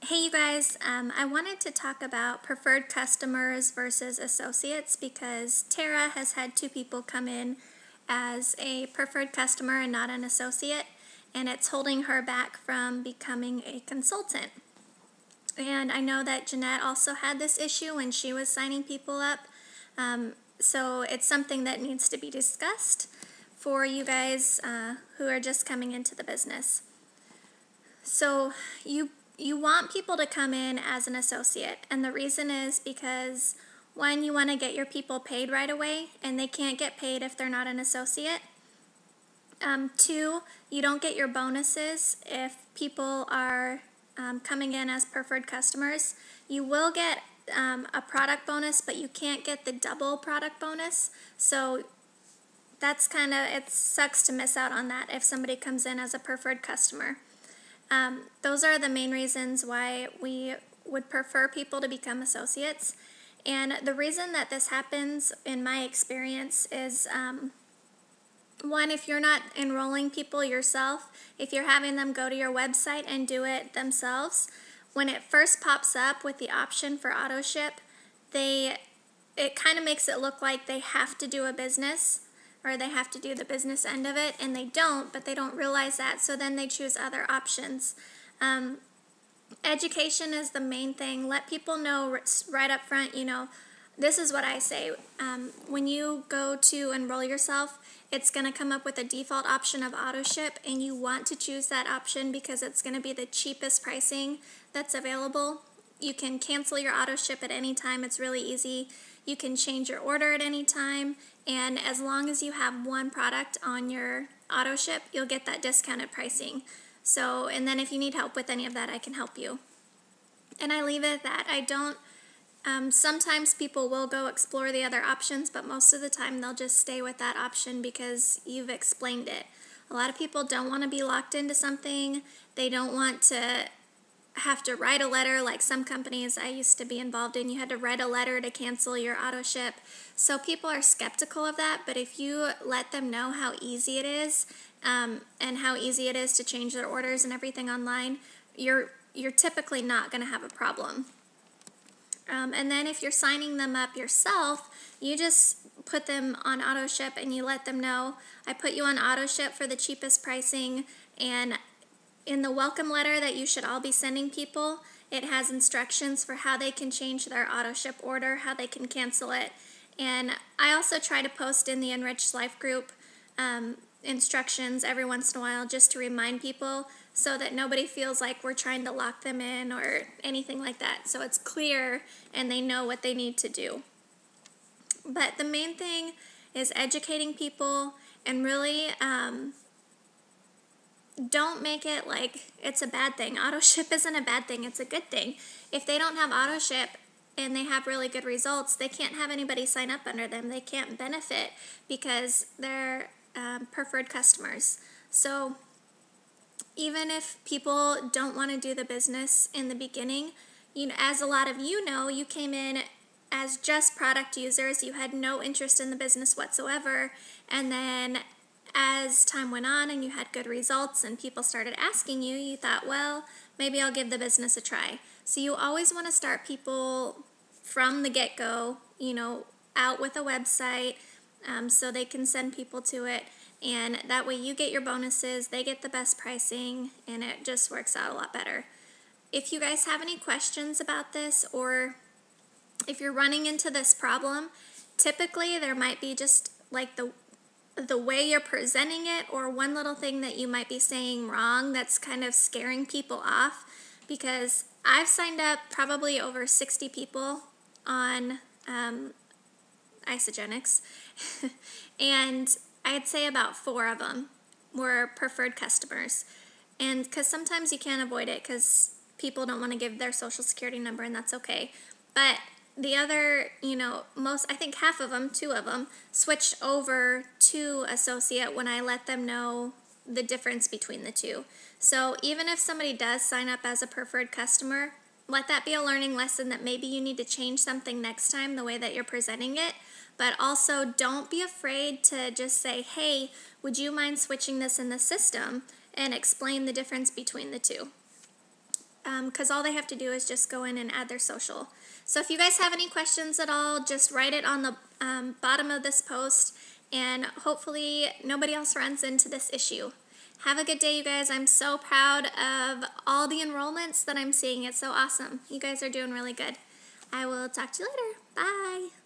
Hey you guys, I wanted to talk about preferred customers versus associates because Tara has had two people come in as a preferred customer and not an associate, and it's holding her back from becoming a consultant. And I know that Jeanette also had this issue when she was signing people up, so it's something that needs to be discussed for you guys who are just coming into the business. So you want people to come in as an associate, and the reason is because one, you want to get your people paid right away, and they can't get paid if they're not an associate. Two, you don't get your bonuses if people are coming in as preferred customers. You will get a product bonus, but you can't get the double product bonus. So that's it sucks to miss out on that if somebody comes in as a preferred customer. Those are the main reasons why we would prefer people to become associates. And the reason that this happens, in my experience, is one, if you're not enrolling people yourself, if you're having them go to your website and do it themselves, when it first pops up with the option for autoship, it kind of makes it look like they have to do a business, or they have to do the business end of it, and they don't, but they don't realize that, so then they choose other options. Education is the main thing. Let people know right up front, this is what I say. When you go to enroll yourself, it's going to come up with a default option of autoship, and you want to choose that option because it's going to be the cheapest pricing that's available. You can cancel your autoship at any time. It's really easy. You can change your order at any time, and as long as you have one product on your autoship, you'll get that discounted pricing. So, and then if you need help with any of that, I can help you. And I leave it at that. I don't, sometimes people will go explore the other options, but most of the time they'll just stay with that option because you've explained it. A lot of people don't want to be locked into something. They don't want to have to write a letter like some companies I used to be involved in. You had to write a letter to cancel your auto-ship. So people are skeptical of that, but if you let them know how easy it is and how easy it is to change their orders and everything online, you're typically not going to have a problem. And then if you're signing them up yourself, you just put them on auto-ship and you let them know, I put you on auto-ship for the cheapest pricing, and in the welcome letter that you should all be sending people, it has instructions for how they can change their auto-ship order, how they can cancel it. And I also try to post in the Enriched Life group instructions every once in a while just to remind people so that nobody feels like we're trying to lock them in or anything like that. So it's clear and they know what they need to do. But the main thing is educating people and really don't make it like it's a bad thing. Autoship isn't a bad thing, it's a good thing. If they don't have autoship and they have really good results, they can't have anybody sign up under them. They can't benefit because they're preferred customers. So even if people don't want to do the business in the beginning, as a lot of you came in as just product users. You had no interest in the business whatsoever, and then as time went on and you had good results and people started asking you, you thought, well, maybe I'll give the business a try. So you always want to start people from the get-go, out with a website so they can send people to it. And that way you get your bonuses, they get the best pricing, and it just works out a lot better. If you guys have any questions about this, or if you're running into this problem, typically there might be just like the way you're presenting it, or one little thing that you might be saying wrong that's kind of scaring people off, because I've signed up probably over 60 people on Isagenix, and I'd say about 4 of them were preferred customers. And because sometimes you can't avoid it because people don't want to give their social security number, and that's okay. But the other, I think half of them, 2 of them, switched over to associate when I let them know the difference between the two. So even if somebody does sign up as a preferred customer, let that be a learning lesson that maybe you need to change something next time, the way that you're presenting it. But also don't be afraid to just say, hey, would you mind switching this in the system, and explain the difference between the two. because all they have to do is just go in and add their social. So if you guys have any questions at all, just write it on the bottom of this post, and hopefully nobody else runs into this issue. Have a good day, you guys. I'm so proud of all the enrollments that I'm seeing. It's so awesome. You guys are doing really good. I will talk to you later. Bye.